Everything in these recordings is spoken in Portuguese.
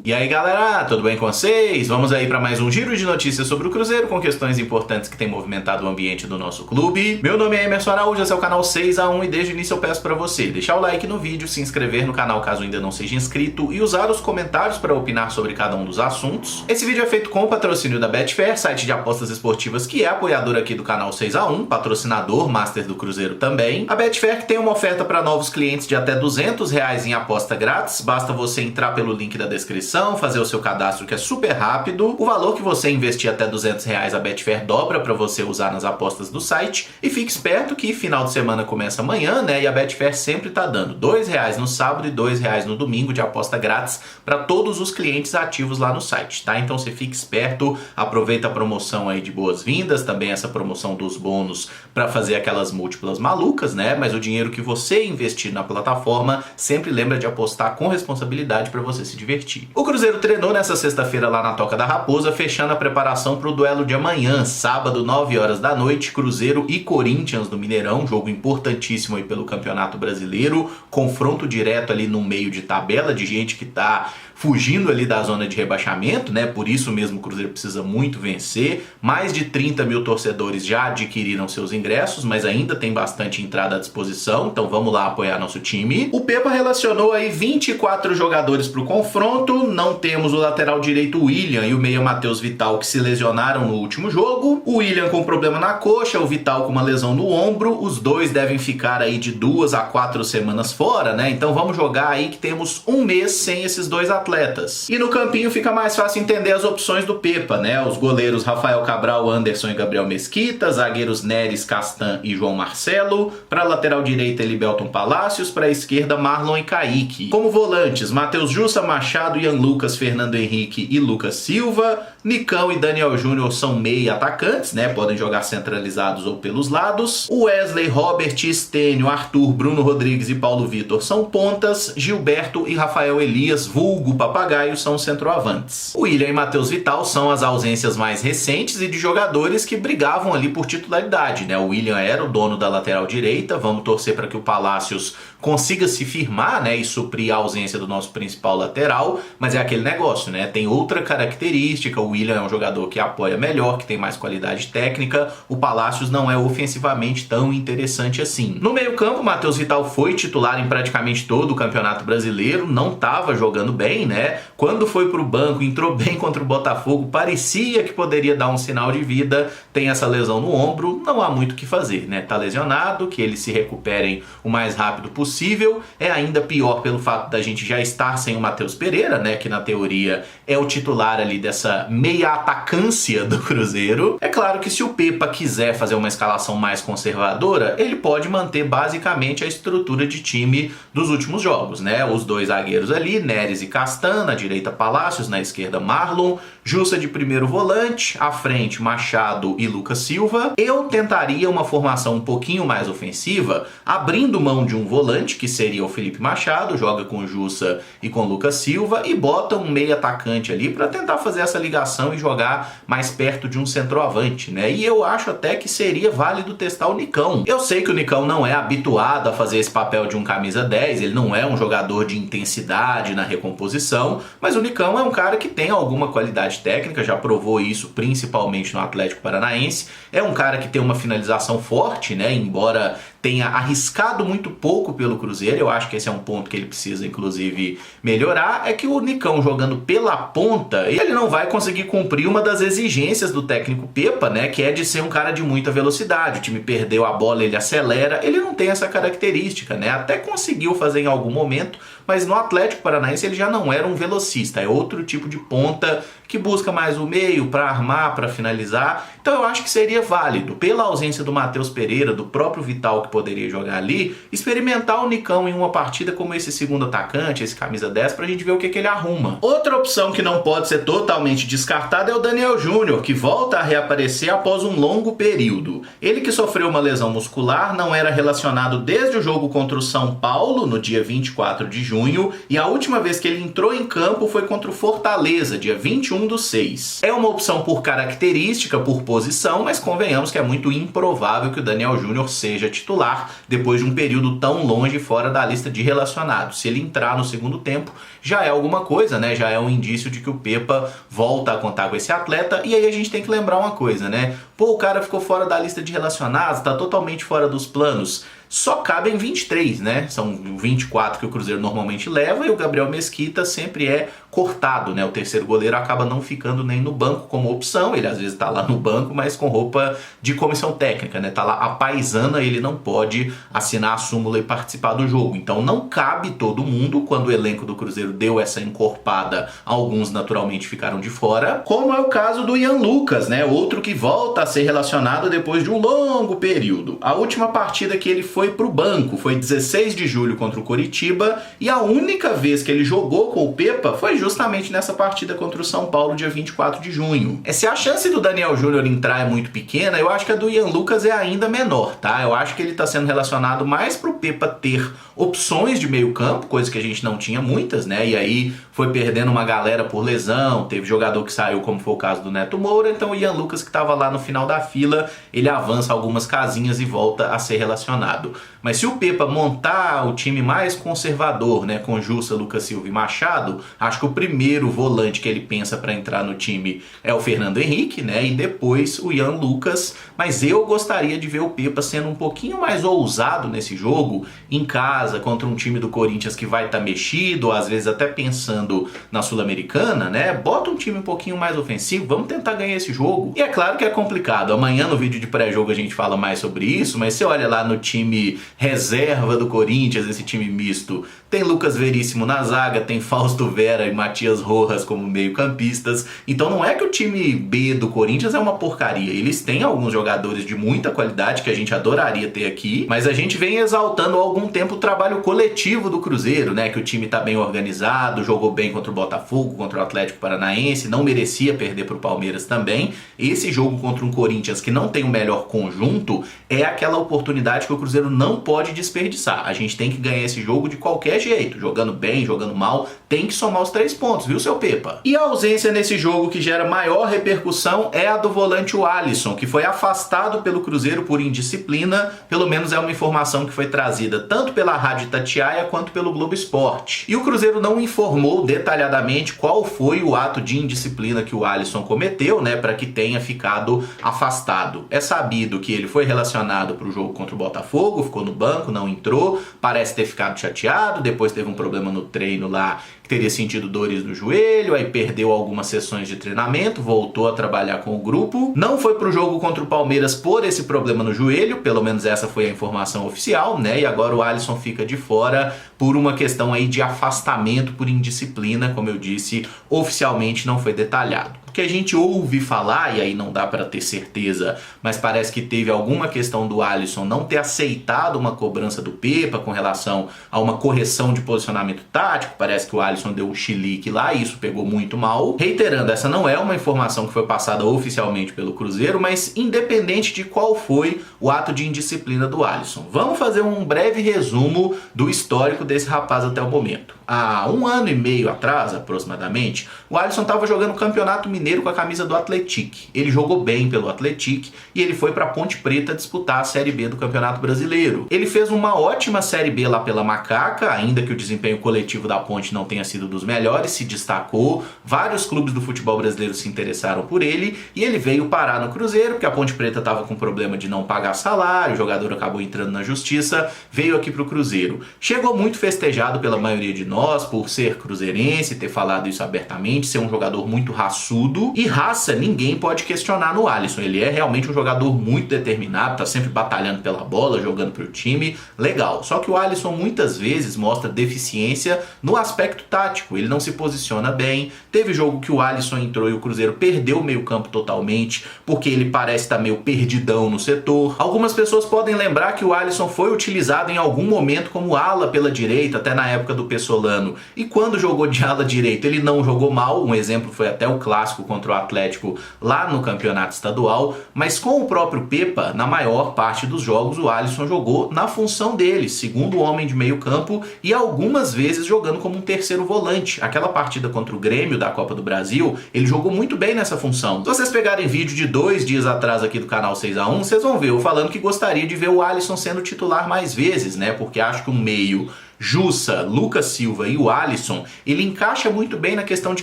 E aí galera, tudo bem com vocês? Vamos aí para mais um giro de notícias sobre o Cruzeiro com questões importantes que têm movimentado o ambiente do nosso clube. Meu nome é Emerson Araújo, esse é o canal 6x1 e desde o início eu peço para você deixar o like no vídeo, se inscrever no canal caso ainda não seja inscrito e usar os comentários para opinar sobre cada um dos assuntos. Esse vídeo é feito com o patrocínio da Betfair, site de apostas esportivas que é apoiador aqui do canal 6x1, patrocinador master do Cruzeiro também. A Betfair que tem uma oferta para novos clientes de até R$200 em aposta grátis, basta você entrar pelo link da descrição, fazer o seu cadastro que é super rápido. O valor que você investir até R$200 a Betfair dobra para você usar nas apostas do site. E fique esperto que final de semana começa amanhã, né? E a Betfair sempre tá dando R$2 no sábado e R$2 no domingo de aposta grátis para todos os clientes ativos lá no site, tá? Então você fique esperto, aproveita a promoção aí de boas-vindas, também essa promoção dos bônus para fazer aquelas múltiplas malucas, né? Mas o dinheiro que você investir na plataforma, sempre lembra de apostar com responsabilidade para você se divertir. O Cruzeiro treinou nessa sexta-feira lá na Toca da Raposa, fechando a preparação para o duelo de amanhã, sábado, 9 horas da noite, Cruzeiro e Corinthians no Mineirão, jogo importantíssimo aí pelo Campeonato Brasileiro, confronto direto ali no meio de tabela de gente que tá fugindo ali da zona de rebaixamento, né? Por isso mesmo o Cruzeiro precisa muito vencer. Mais de 30 mil torcedores já adquiriram seus ingressos, mas ainda tem bastante entrada à disposição, então vamos lá apoiar nosso time. O Pepa relacionou aí 24 jogadores para o confronto, não temos o lateral direito William e o meia Matheus Vital que se lesionaram no último jogo. O William com problema na coxa, o Vital com uma lesão no ombro, os dois devem ficar aí de 2 a 4 semanas fora, né? Então vamos jogar aí que temos um mês sem esses dois atletas. E no campinho fica mais fácil entender as opções do Pepa, né? Os goleiros Rafael Cabral, Anderson e Gabriel Mesquita, zagueiros Neres, Castan e João Marcelo, para lateral direita Elibelton Palácios, para a esquerda Marlon e Kaique. Como volantes, Matheus Jussa, Machado, Ian Lucas, Fernando Henrique e Lucas Silva. Nicão e Daniel Júnior são meia atacantes, né? Podem jogar centralizados ou pelos lados. Wesley, Robert, Estênio, Arthur, Bruno Rodrigues e Paulo Vitor são pontas. Gilberto e Rafael Elias, vulgo Papagaio, são centroavantes. O William e Matheus Vital são as ausências mais recentes e de jogadores que brigavam ali por titularidade, né? O William era o dono da lateral direita, vamos torcer para que o Palácios consiga se firmar, né, e suprir a ausência do nosso principal lateral, mas é aquele negócio, né? Tem outra característica, o William é um jogador que apoia melhor, que tem mais qualidade técnica, o Palácios não é ofensivamente tão interessante assim. No meio-campo, Matheus Vital foi titular em praticamente todo o Campeonato Brasileiro, não estava jogando bem, né? Quando foi pro banco, entrou bem contra o Botafogo, parecia que poderia dar um sinal de vida, tem essa lesão no ombro, não há muito o que fazer, né? Tá lesionado, que eles se recuperem o mais rápido possível, é ainda pior pelo fato da gente já estar sem o Matheus Pereira, né? Que na teoria é o titular ali dessa meia atacância do Cruzeiro. É claro que se o Pepa quiser fazer uma escalação mais conservadora, ele pode manter basicamente a estrutura de time dos últimos jogos, né? Os dois zagueiros ali, Neres e Castan, na direita Palácios, na esquerda Marlon, Jussa de primeiro volante, à frente Machado e Lucas Silva. Eu tentaria uma formação um pouquinho mais ofensiva, abrindo mão de um volante, que seria o Felipe Machado, joga com Jussa e com Lucas Silva, e bota um meio atacante ali para tentar fazer essa ligação e jogar mais perto de um centroavante, né? E eu acho até que seria válido testar o Nicão. Eu sei que o Nicão não é habituado a fazer esse papel de um camisa 10, ele não é um jogador de intensidade na recomposição, mas o Nicão é um cara que tem alguma qualidade técnica, já provou isso principalmente no Atlético Paranaense, é um cara que tem uma finalização forte, né? Embora tenha arriscado muito pouco pelo Cruzeiro, eu acho que esse é um ponto que ele precisa inclusive melhorar, é que o Nicão jogando pela ponta, ele não vai conseguir cumprir uma das exigências do técnico Pepa, né, que é de ser um cara de muita velocidade. O time perdeu a bola, ele acelera, ele não tem essa característica, né? Até conseguiu fazer em algum momento, mas no Atlético Paranaense ele já não era um velocista, é outro tipo de ponta que busca mais o meio para armar, para finalizar. Então eu acho que seria válido, pela ausência do Matheus Pereira, do próprio Vital que poderia jogar ali, experimentar o Nicão em uma partida como esse segundo atacante, esse camisa 10, pra gente ver o que ele arruma. Outra opção que não pode ser totalmente descartada descartado é o Daniel Júnior, que volta a reaparecer após um longo período. Ele que sofreu uma lesão muscular, não era relacionado desde o jogo contra o São Paulo, no dia 24 de junho, e a última vez que ele entrou em campo foi contra o Fortaleza, dia 21/6. É uma opção por característica, por posição, mas convenhamos que é muito improvável que o Daniel Júnior seja titular depois de um período tão longe fora da lista de relacionados. Se ele entrar no segundo tempo, já é alguma coisa, né? Já é um indício de que o Pepa volta a contar com esse atleta. E aí a gente tem que lembrar uma coisa, né? Pô, o cara ficou fora da lista de relacionados, tá totalmente fora dos planos. Só cabem 23, né? São 24 que o Cruzeiro normalmente leva e o Gabriel Mesquita sempre é cortado, né? O terceiro goleiro acaba não ficando nem no banco como opção. Ele às vezes tá lá no banco, mas com roupa de comissão técnica, né? Tá lá a paisana, ele não pode assinar a súmula e participar do jogo. Então não cabe todo mundo. Quando o elenco do Cruzeiro deu essa encorpada, alguns naturalmente ficaram de fora. Como é o caso do Ian Lucas, né? Outro que volta a ser relacionado depois de um longo período. A última partida que ele foi pro banco foi 16 de julho contra o Coritiba e a única vez que ele jogou com o Pepa foi justamente nessa partida contra o São Paulo, dia 24 de junho. Se a chance do Daniel Júnior entrar é muito pequena, eu acho que a do Ian Lucas é ainda menor, tá? Eu acho que ele tá sendo relacionado mais pro Pepa ter opções de meio campo, coisa que a gente não tinha muitas, né? E aí foi perdendo uma galera por lesão, teve jogador que saiu, como foi o caso do Neto Moura, então o Ian Lucas, que tava lá no final da fila, ele avança algumas casinhas e volta a ser relacionado. Mas se o Pepa montar o time mais conservador, né, com Jussa, Lucas Silva e Machado, acho que o primeiro volante que ele pensa para entrar no time é o Fernando Henrique, né, e depois o Ian Lucas. Mas eu gostaria de ver o Pepa sendo um pouquinho mais ousado nesse jogo, em casa, contra um time do Corinthians que vai estar mexido, ou às vezes até pensando na Sul-Americana, né, bota um time um pouquinho mais ofensivo, vamos tentar ganhar esse jogo. E é claro que é complicado, amanhã no vídeo de pré-jogo a gente fala mais sobre isso, mas você olha lá no time reserva do Corinthians, esse time misto, tem Lucas Veríssimo na zaga, tem Fausto Vera e Matias Rojas como meio-campistas. Então não é que o time B do Corinthians é uma porcaria. Eles têm alguns jogadores de muita qualidade que a gente adoraria ter aqui, mas a gente vem exaltando há algum tempo o trabalho coletivo do Cruzeiro, né? Que o time tá bem organizado, jogou bem contra o Botafogo, contra o Atlético Paranaense, não merecia perder pro Palmeiras também. Esse jogo contra um Corinthians que não tem o melhor conjunto é aquela oportunidade que o Cruzeiro não pode desperdiçar. A gente tem que ganhar esse jogo de qualquer jeito, jogando bem, jogando mal, tem que somar os 3 pontos, viu, seu Pepa? E a ausência nesse jogo que gera maior repercussão é a do volante Alisson, que foi afastado pelo Cruzeiro por indisciplina, pelo menos é uma informação que foi trazida tanto pela Rádio Itatiaia quanto pelo Globo Esporte. E o Cruzeiro não informou detalhadamente qual foi o ato de indisciplina que o Alisson cometeu, né, para que tenha ficado afastado. É sabido que ele foi relacionado para o jogo contra o Botafogo, ficou no banco, não entrou, parece ter ficado chateado, depois teve um problema no treino lá, que teria sentido dores no joelho, aí perdeu algumas sessões de treinamento, voltou a trabalhar com o grupo, não foi pro jogo contra o Palmeiras por esse problema no joelho, pelo menos essa foi a informação oficial, né, e agora o Alisson fica de fora por uma questão aí de afastamento por indisciplina, como eu disse, oficialmente não foi detalhado. Que a gente ouve falar, e aí não dá para ter certeza, mas parece que teve alguma questão do Alisson não ter aceitado uma cobrança do Pepa com relação a uma correção de posicionamento tático. Parece que o Alisson deu um chilique lá e isso pegou muito mal. Reiterando, essa não é uma informação que foi passada oficialmente pelo Cruzeiro, mas independente de qual foi o ato de indisciplina do Alisson. Vamos fazer um breve resumo do histórico desse rapaz até o momento. Há 1 ano e meio atrás, aproximadamente, o Alisson estava jogando o Campeonato Mineiro com a camisa do Atlético. Ele jogou bem pelo Atlético e ele foi para Ponte Preta disputar a Série B do Campeonato Brasileiro. Ele fez uma ótima Série B lá pela Macaca, ainda que o desempenho coletivo da Ponte não tenha sido dos melhores, se destacou. Vários clubes do futebol brasileiro se interessaram por ele e ele veio parar no Cruzeiro, porque a Ponte Preta estava com problema de não pagar salário, o jogador acabou entrando na justiça, veio aqui para o Cruzeiro. Chegou muito festejado pela maioria de nós, por ser cruzeirense, ter falado isso abertamente, ser um jogador muito raçudo. E raça ninguém pode questionar no Alisson. Ele é realmente um jogador muito determinado, tá sempre batalhando pela bola, jogando pro time, legal. Só que o Alisson muitas vezes mostra deficiência no aspecto tático. Ele não se posiciona bem. Teve jogo que o Alisson entrou e o Cruzeiro perdeu o meio-campo totalmente, porque ele parece estar meio perdidão no setor. Algumas pessoas podem lembrar que o Alisson foi utilizado em algum momento como ala pela direita direita, até na época do Pessolano, e quando jogou de ala direita ele não jogou mal, um exemplo foi até o clássico contra o Atlético lá no campeonato estadual, mas com o próprio Pepa, na maior parte dos jogos o Alisson jogou na função dele, segundo homem de meio campo e algumas vezes jogando como um terceiro volante. Aquela partida contra o Grêmio da Copa do Brasil, ele jogou muito bem nessa função. Se vocês pegarem vídeo de 2 dias atrás aqui do canal 6x1, vocês vão ver eu falando que gostaria de ver o Alisson sendo titular mais vezes, né? Porque acho que um meio Jussa, Lucas Silva e o Alisson, ele encaixa muito bem na questão de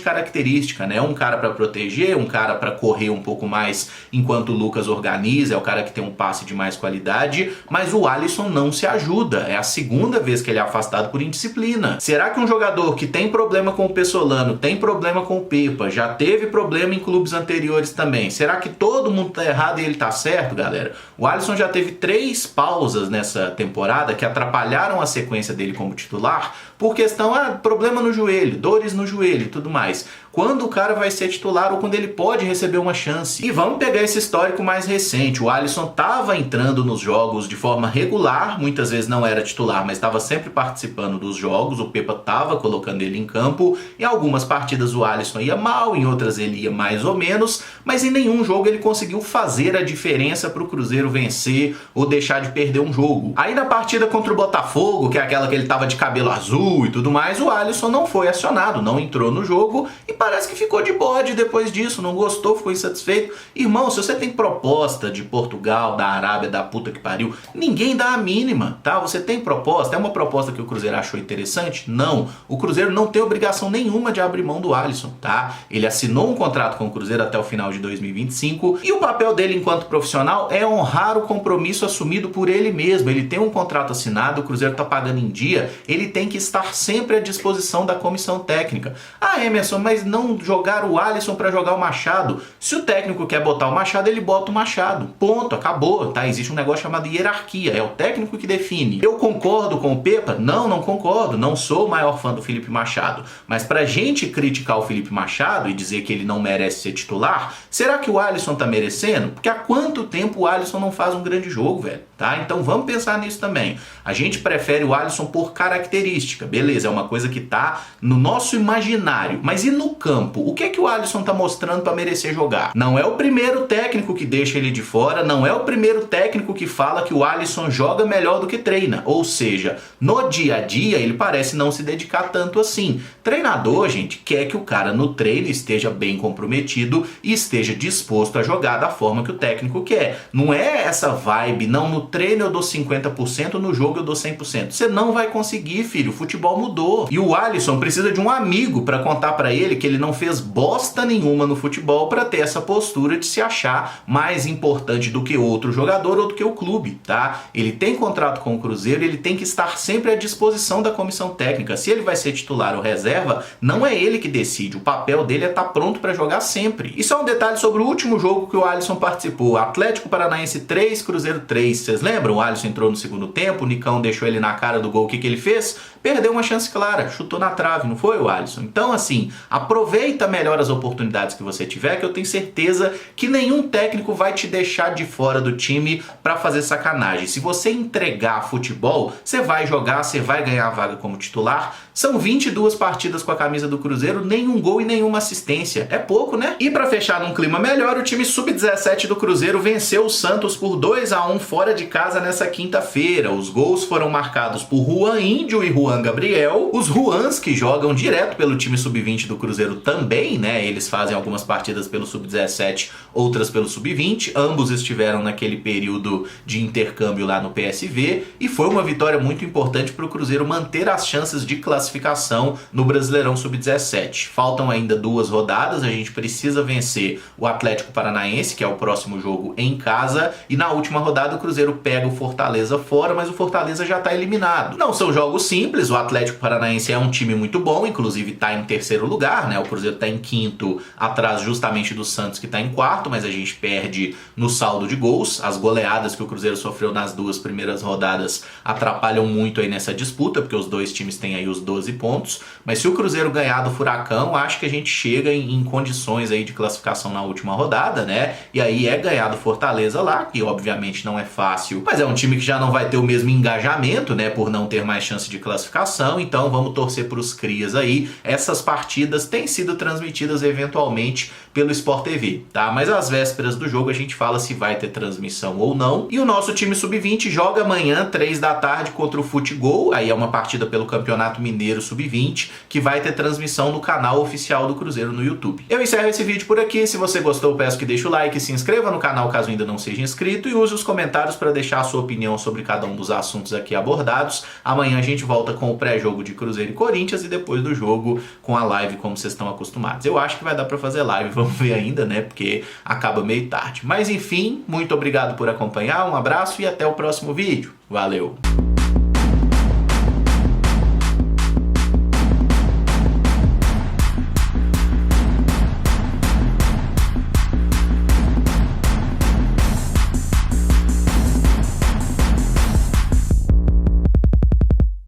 característica, né? Um cara para proteger, um cara para correr um pouco mais enquanto o Lucas organiza, é o cara que tem um passe de mais qualidade, mas o Alisson não se ajuda. É a segunda vez que ele é afastado por indisciplina. Será que um jogador que tem problema com o Pessolano, tem problema com o Pepa, já teve problema em clubes anteriores também, será que todo mundo tá errado e ele tá certo, galera? O Alisson já teve 3 pausas nessa temporada que atrapalharam a sequência dele como titular, por questão, problema no joelho, dores no joelho e tudo mais. Quando o cara vai ser titular ou quando ele pode receber uma chance. E vamos pegar esse histórico mais recente. O Alisson estava entrando nos jogos de forma regular, muitas vezes não era titular, mas estava sempre participando dos jogos. O Pepa estava colocando ele em campo. Em algumas partidas o Alisson ia mal, em outras ele ia mais ou menos, mas em nenhum jogo ele conseguiu fazer a diferença para o Cruzeiro vencer ou deixar de perder um jogo. Aí na partida contra o Botafogo, que é aquela que ele estava de cabelo azul e tudo mais, o Alisson não foi acionado, não entrou no jogo e parece que ficou de bode depois disso, não gostou, ficou insatisfeito. Irmão, se você tem proposta de Portugal, da Arábia, da puta que pariu, ninguém dá a mínima, tá? Você tem proposta, é uma proposta que o Cruzeiro achou interessante? Não. O Cruzeiro não tem obrigação nenhuma de abrir mão do Alisson, tá? Ele assinou um contrato com o Cruzeiro até o final de 2025 e o papel dele enquanto profissional é honrar o compromisso assumido por ele mesmo. Ele tem um contrato assinado, o Cruzeiro tá pagando em dia, ele tem que estar sempre à disposição da comissão técnica. Ah, Emerson, mas não jogar o Alisson para jogar o Machado. Se o técnico quer botar o Machado, ele bota o Machado. Ponto, acabou, tá? Existe um negócio chamado hierarquia, é o técnico que define. Eu concordo com o Pepa? Não, não concordo, não sou o maior fã do Felipe Machado. Mas pra gente criticar o Felipe Machado e dizer que ele não merece ser titular, será que o Alisson tá merecendo? Porque há quanto tempo o Alisson não faz um grande jogo, velho? Tá? Então vamos pensar nisso também. A gente prefere o Alisson por característica, beleza, é uma coisa que tá no nosso imaginário, mas e no campo? O que é que o Alisson tá mostrando para merecer jogar? Não é o primeiro técnico que deixa ele de fora, não é o primeiro técnico que fala que o Alisson joga melhor do que treina, ou seja, no dia a dia ele parece não se dedicar tanto assim. Treinador, gente, quer que o cara no treino esteja bem comprometido e esteja disposto a jogar da forma que o técnico quer. Não é essa vibe, não, no treino eu dou 50%, no jogo eu dou 100%. Você não vai conseguir, filho. O futebol mudou. E o Alisson precisa de um amigo para contar para ele que ele não fez bosta nenhuma no futebol para ter essa postura de se achar mais importante do que outro jogador ou do que o clube, tá? Ele tem contrato com o Cruzeiro, ele tem que estar sempre à disposição da comissão técnica. Se ele vai ser titular ou reserva, não é ele que decide. O papel dele é estar pronto para jogar sempre. E só um detalhe sobre o último jogo que o Alisson participou. Atlético Paranaense 3, Cruzeiro 3. Vocês lembram? O Alisson entrou no segundo tempo, o Nicão deixou ele na cara do gol. O que ele fez? Perdeu uma chance clara, chutou na trave, não foi, o Alisson? Então, assim, aproveita melhor as oportunidades que você tiver, que eu tenho certeza que nenhum técnico vai te deixar de fora do time pra fazer sacanagem. Se você entregar futebol, você vai jogar, você vai ganhar a vaga como titular. São 22 partidas com a camisa do Cruzeiro, nenhum gol e nenhuma assistência. É pouco, né? E pra fechar num clima melhor, o time sub-17 do Cruzeiro venceu o Santos por 2-1 fora de casa nessa quinta-feira. Os gols foram marcados por Juan Índio e Juan Gabriel. Os Juans que jogam direto pelo time sub-20 do Cruzeiro também, né? Eles fazem algumas partidas pelo sub-17, outras pelo sub-20. Ambos estiveram naquele período de intercâmbio lá no PSV e foi uma vitória muito importante para o Cruzeiro manter as chances de classificação no Brasileirão sub-17. Faltam ainda 2 rodadas, a gente precisa vencer o Atlético Paranaense, que é o próximo jogo em casa, e na última rodada o Cruzeiro pega o Fortaleza fora, mas o Fortaleza já está eliminado. Não são jogos simples, o Atlético Paranaense é um time muito bom, inclusive está em terceiro lugar, né? O Cruzeiro está em quinto, atrás justamente do Santos, que está em quarto, mas a gente perde no saldo de gols. As goleadas que o Cruzeiro sofreu nas 2 primeiras rodadas atrapalham muito aí nessa disputa, porque os dois times têm aí os 12 pontos, mas se o Cruzeiro ganhar do Furacão, acho que a gente chega em condições aí de classificação na última rodada, né? E aí é ganhar do Fortaleza lá, que obviamente não é fácil, mas é um time que já não vai ter o mesmo engajamento, né? Por não ter mais chance de classificação classificação, então vamos torcer para os crias aí. Essas partidas têm sido transmitidas eventualmente pelo Sport TV, tá? Mas às vésperas do jogo a gente fala se vai ter transmissão ou não. E o nosso time sub-20 joga amanhã, 3 da tarde, contra o Futgol. Aí é uma partida pelo Campeonato Mineiro Sub-20, que vai ter transmissão no canal oficial do Cruzeiro no YouTube. Eu encerro esse vídeo por aqui. Se você gostou, peço que deixe o like, se inscreva no canal caso ainda não seja inscrito e use os comentários para deixar a sua opinião sobre cada um dos assuntos aqui abordados. Amanhã a gente volta com o pré-jogo de Cruzeiro e Corinthians e depois do jogo com a live como vocês estão acostumados. Eu acho que vai dar para fazer live, vamos ver ainda, né? Porque acaba meio tarde. Mas enfim, muito obrigado por acompanhar, um abraço e até o próximo vídeo. Valeu!